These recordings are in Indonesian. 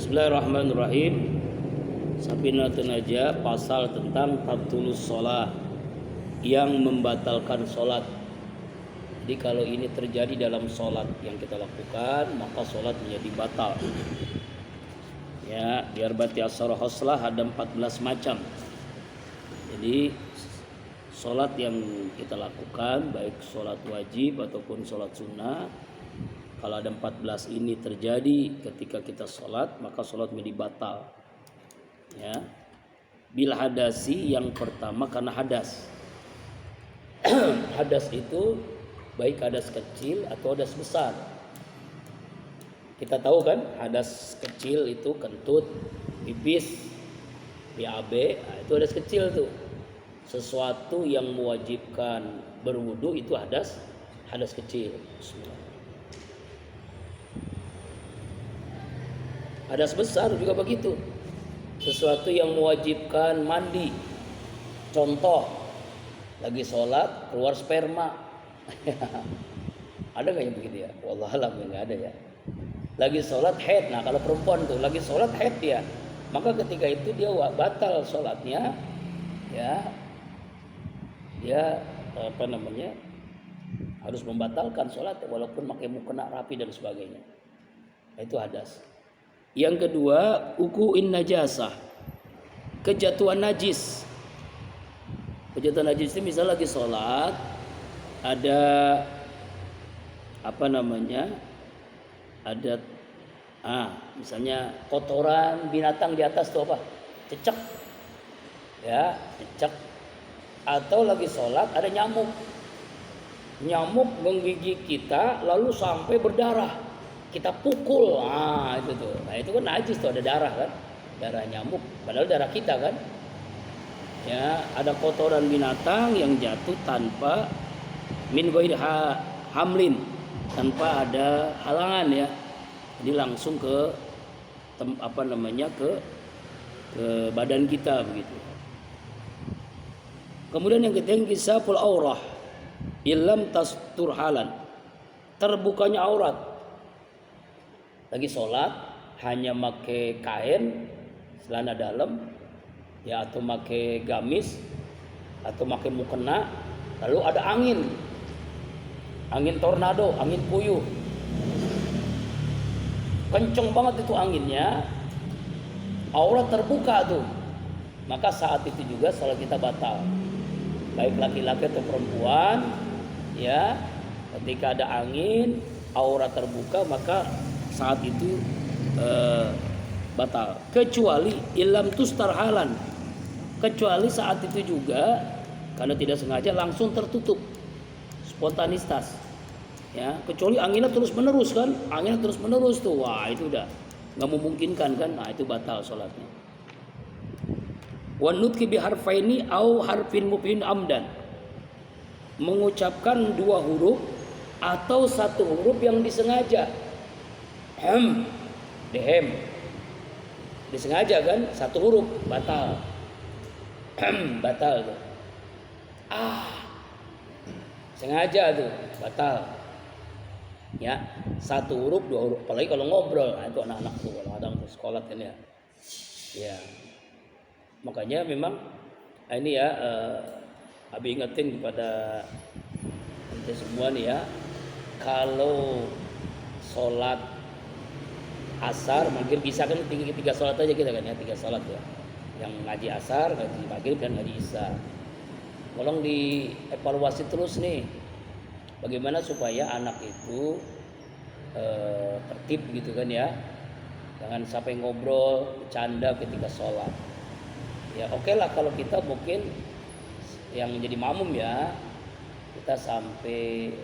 Bismillahirrahmanirrahim. Safinatun Najah, pasal tentang tabtulus shalah, yang membatalkan sholat. Jadi kalau ini terjadi dalam sholat yang kita lakukan, maka sholat menjadi batal. Ya, biar bati asar hoslah ada 14 macam. Jadi sholat yang kita lakukan, baik sholat wajib ataupun sholat sunnah, kalau ada 14 ini terjadi ketika kita sholat, maka sholat menjadi batal. Ya, bil hadasi, yang pertama karena hadas. Hadas itu baik hadas kecil atau hadas besar. Kita tahu kan, hadas kecil itu kentut, pipis, BAB, itu hadas kecil tuh. Sesuatu yang mewajibkan berwudu itu hadas kecil. Bismillah. Hadas besar juga begitu. Sesuatu yang mewajibkan mandi. Contoh, lagi sholat keluar sperma. Ada nggak yang begitu ya? Wallahualam nggak ada ya. Lagi sholat haid. Nah kalau perempuan tuh lagi sholat haid dia, maka ketika itu dia batal sholatnya. Ya, dia harus membatalkan sholat walaupun pakai mukena rapi dan sebagainya. Itu hadas. Yang kedua, ukuin najasah, kejatuhan najis. Kejatuhan najis itu misalnya lagi sholat, ada misalnya kotoran binatang di atas tuh apa? Cecek. Ya, cecek. Atau lagi sholat ada nyamuk. Nyamuk menggigit kita lalu sampai berdarah. Kita pukul, itu tuh. Nah itu kan najis tuh, ada darah kan, darah nyamuk. Padahal darah kita kan. Ya, ada kotoran binatang yang jatuh tanpa min ghairi hamlin, tanpa ada halangan ya. Jadi langsung ke badan kita begitu. Kemudian yang ketiga, kisaful aurah illam tastur halan, terbukanya aurat. Lagi sholat hanya pakai kain celana dalam ya, atau pakai gamis atau pakai mukena, lalu ada angin tornado, angin puyuh, kenceng banget itu anginnya, aurat terbuka tuh, maka saat itu juga sholat kita batal, baik laki-laki atau perempuan ya. Ketika ada angin, aurat terbuka, maka saat itu batal, kecuali ilam tustar halan, kecuali saat itu juga karena tidak sengaja langsung tertutup, spontanitas ya. Kecuali anginnya terus menerus kan, anginnya terus menerus tuh, wah itu udah nggak memungkinkan kan, nah itu batal sholatnya. Wan nutqi bi harfaini au harfin mubin amdan, mengucapkan dua huruf atau satu huruf yang disengaja. Dehem disengaja kan, satu huruf batal. Batal tuh. Sengaja tuh batal ya, satu huruf dua huruf, apalagi kalau ngobrol. Nah itu anak-anak tuh kadang-kadang sekolah kan ya. Ya makanya memang ini ya, Abi ingetin kepada kita semua nih ya, kalau sholat asar, maghrib, isya kan tiga sholat aja kita kan ya, 3 sholat ya, yang ngaji asar, ngaji maghrib, dan ngaji isya. Tolong dievaluasi terus nih, bagaimana supaya anak itu tertib gitu kan ya, jangan sampai ngobrol, bercanda ketika sholat. Ya oke lah kalau kita mungkin yang jadi makmum ya, kita sampai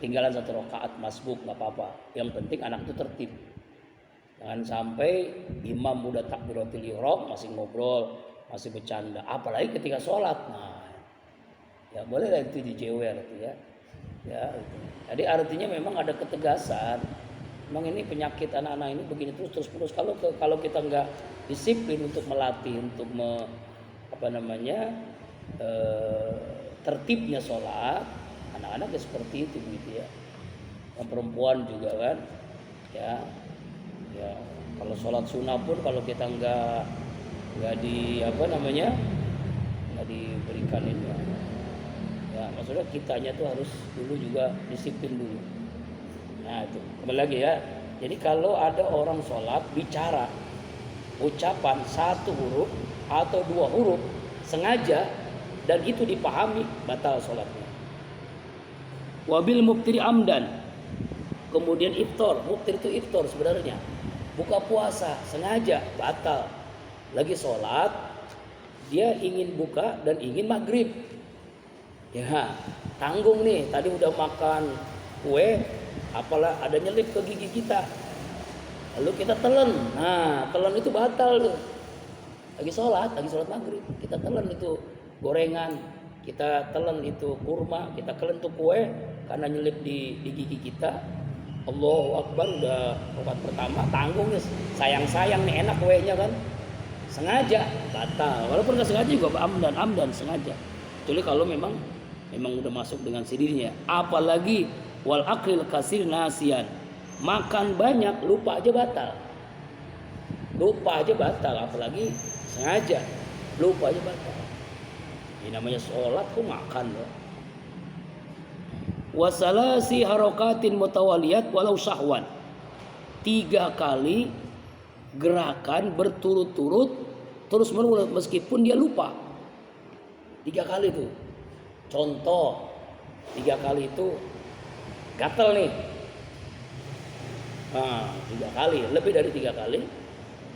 ketinggalan 1 rakaat masbuk nggak apa-apa. Yang penting anak itu tertib. Jangan sampai imam udah takbiratul ihram masih ngobrol, masih bercanda, apalagi ketika sholat. Nah, ya boleh lah itu dijewer itu ya. Ya, itu. Jadi artinya memang ada ketegasan. Memang ini penyakit anak-anak ini begini terus. Kalau kita nggak disiplin untuk melatih, untuk tertibnya sholat, anak-anak ya seperti itu begitu ya. Yang perempuan juga kan ya Kalau sholat sunnah pun kalau kita nggak di apa namanya, nggak diberikan ini ya, maksudnya kitanya tuh harus dulu juga disiplin dulu. Nah itu kembali lagi ya. Jadi kalau ada orang sholat bicara ucapan satu huruf atau dua huruf sengaja dan itu dipahami, batal sholatnya. Wabil muftiri amdan, kemudian iftar. Muftir itu iftar sebenarnya, buka puasa sengaja, batal. Lagi sholat dia ingin buka dan ingin maghrib, ya tanggung nih, tadi udah makan kue, apalah ada nyelip ke gigi kita, lalu kita telan. Nah telan itu batal tuh. Lagi sholat maghrib, kita telan itu gorengan, kita telan itu kurma, kita telan itu kue karena nyelip di gigi kita. Allahu Akbar, udah rakaat pertama, tanggung nih, sayang nih, enak kuenya kan, sengaja batal. Walaupun nggak sengaja juga amdan sengaja. Kecuali kalau memang udah masuk dengan sendirinya. Apalagi wal akril kasir nasian, makan banyak lupa aja batal, apalagi sengaja lupa aja batal. Ini namanya sholat kok makan loh. Wasalasi harokatin mutawaliyat walau syahwan, 3 kali gerakan berturut-turut terus menerus meskipun dia lupa. 3 kali itu. Contoh 3 kali itu gatel nih. Nah, 3 kali, lebih dari 3 kali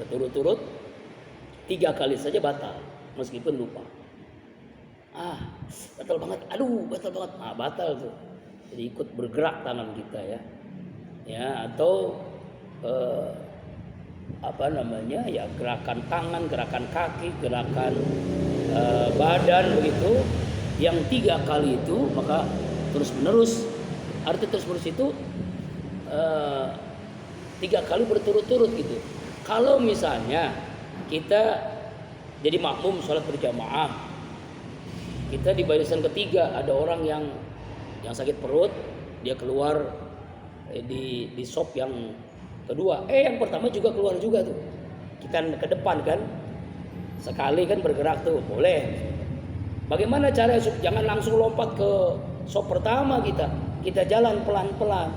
berturut-turut, 3 kali saja batal meskipun lupa. Batal banget. Batal banget. Batal tuh. Jadi ikut bergerak tangan kita ya. Ya, atau ya gerakan tangan, gerakan kaki, gerakan badan begitu. Yang 3 kali itu maka terus menerus. Arti terus menerus itu 3 kali berturut-turut gitu. Kalau misalnya kita jadi makmum sholat berjamaah, kita di barisan ketiga ada orang yang sakit perut, dia keluar di sop yang kedua, yang pertama juga keluar juga tuh. Kita ke depan kan, sekali kan bergerak tuh, boleh. Bagaimana caranya? Jangan langsung lompat ke sop pertama kita jalan pelan-pelan.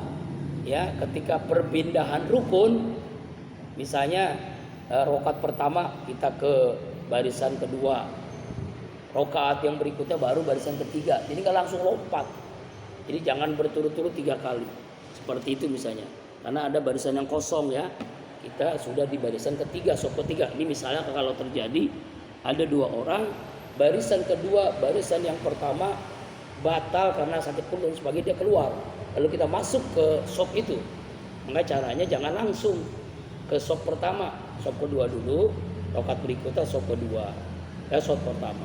Ya, ketika perpindahan rukun, misalnya rakaat pertama kita ke barisan kedua, rakaat yang berikutnya baru barisan ketiga. Jadi nggak langsung lompat. Jadi jangan berturut-turut 3 kali. Seperti itu misalnya. Karena ada barisan yang kosong ya. Kita sudah di barisan ketiga, sop ketiga. Ini misalnya kalau terjadi ada 2 orang, barisan kedua, barisan yang pertama batal karena sakit perut dan sebagainya, dia keluar. Lalu kita masuk ke sop itu. Maka caranya jangan langsung ke sop pertama, sop kedua dulu, rakaat berikutnya sop kedua, sop pertama.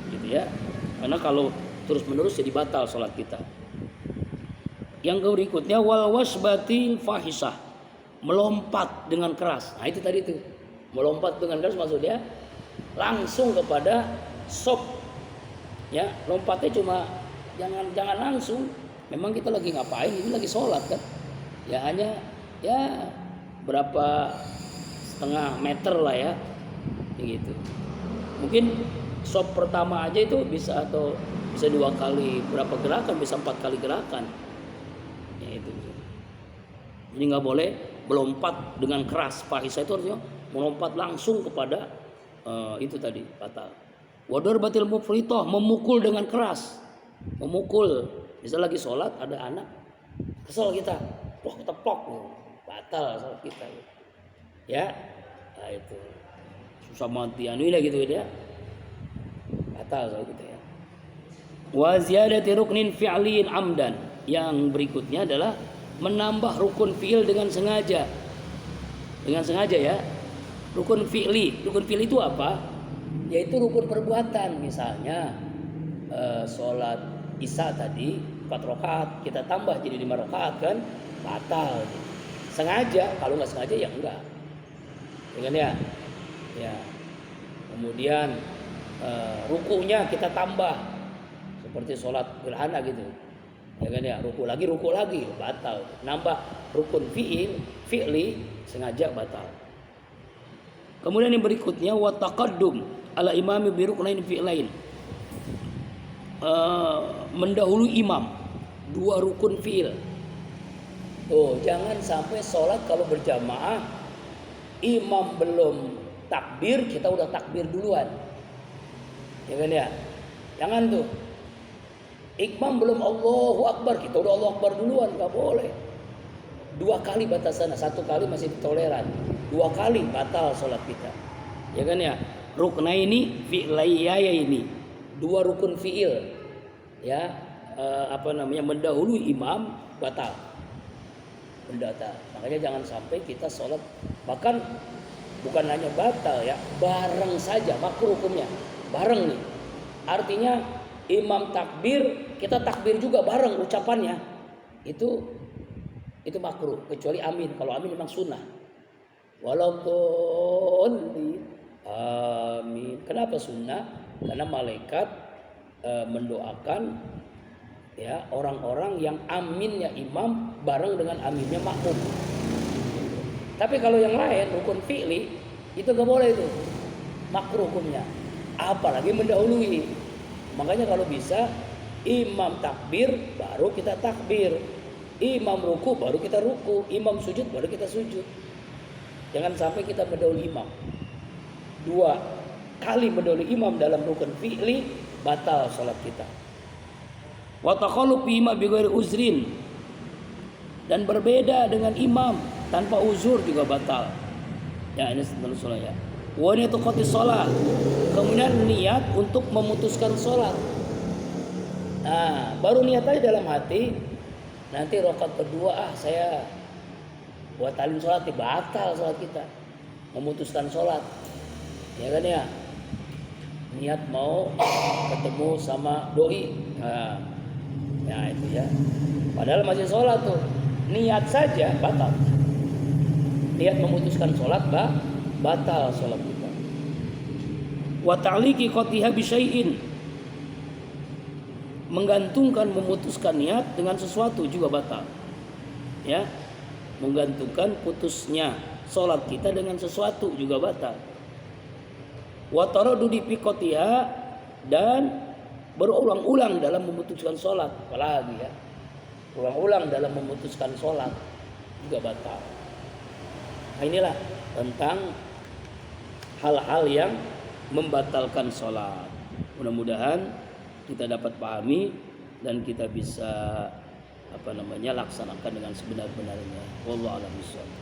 Gitu ya. Karena kalau terus-menerus jadi batal sholat kita. Yang berikutnya wal wasbatil fahisah, melompat dengan keras. Nah itu tadi tuh, melompat dengan keras maksudnya langsung kepada sop. Ya, lompatnya cuma jangan langsung. Memang kita lagi ngapain? Ini lagi sholat kan? Ya hanya ya berapa setengah meter lah ya, gitu. Mungkin sop pertama aja itu bisa 2 kali berapa gerakan, bisa 4 kali gerakan. Ya itu. Jadi nggak boleh melompat dengan keras. Fahisah itu artinya melompat langsung kepada itu tadi batal. Wadar batil mufritoh, memukul dengan keras. Memukul. Misal lagi sholat ada anak, kesel kita, tepok, batal sholat kita. Ya, nah itu susah mati anu ini gitu ya, batal sholat kita ya. Wa ziyadati ruknin fi'liin amdan. Yang berikutnya adalah menambah rukun fi'il dengan sengaja. Dengan sengaja ya. Rukun fi'li itu apa? Yaitu rukun perbuatan. Misalnya sholat isya tadi 4 rakaat, kita tambah jadi 5 rakaat kan, batal. Sengaja, kalau nggak sengaja ya enggak. Dengan ya. Kemudian rukunya kita tambah seperti sholat gerhana gitu. Ya kan ya, ruku lagi batal. Nambah rukun fi'li sengaja batal. Kemudian yang berikutnya wa taqaddum ala imami bi ruknain fi'lain. Mendahului imam dua rukun fi'il. Tuh, jangan sampai sholat kalau berjamaah imam belum takbir, kita udah takbir duluan. Ya kan ya? Jangan tuh. Imam belum Allahu Akbar, kita udah Allahu Akbar duluan, nggak boleh. 2 kali batasannya, 1 kali masih ditoleran, 2 kali batal sholat kita. Ya kan ya? Ruknaini fi'layya ini, 2 rukun fi'il. Ya, mendahului imam batal. Mendatar. Makanya jangan sampai kita sholat, bahkan bukan hanya batal ya, bareng saja makruh hukumnya. Bareng nih. Artinya imam takbir, kita takbir juga bareng ucapannya. Itu makruh, kecuali amin. Kalau amin memang sunnah. Walaupun amin. Kenapa sunnah? Karena malaikat mendoakan ya orang-orang yang aminnya imam bareng dengan aminnya makmum. Tapi kalau yang lain rukun fi'li itu gak boleh, itu makruh hukumnya, apalagi mendahului. Makanya kalau bisa imam takbir baru kita takbir, imam ruku baru kita ruku, imam sujud baru kita sujud. Jangan sampai kita mendahului imam. 2 kali mendahului imam dalam rukun fi'li batal salat kita. Wa takhalluq bi imam bi ghairi uzrin, dan berbeda dengan imam tanpa uzur juga batal. Ya, ini seterusnya ya. Wa niatu qati shalah, kemudian niat untuk memutuskan salat. Nah, baru niat aja dalam hati, nanti rakaat kedua saya batalin salat, batal salat kita. Memutuskan salat. Ya kan ya? Niat mau ketemu sama doi. Nah, ya itu ya. Padahal masih sholat tuh. Niat saja batal. Niat memutuskan sholat batal sholat kita. Wa ta'liqi qatiha bi syai'in, menggantungkan memutuskan niat dengan sesuatu juga batal. Ya. Menggantungkan putusnya sholat kita dengan sesuatu juga batal. Wa taradudi fi qatiha, dan berulang-ulang dalam memutuskan sholat, apalagi ya, ulang-ulang dalam memutuskan sholat juga batal. Nah, inilah tentang hal-hal yang membatalkan sholat. Mudah-mudahan kita dapat pahami dan kita bisa laksanakan dengan sebenar-benarnya. Wallahu a'lam bishawab.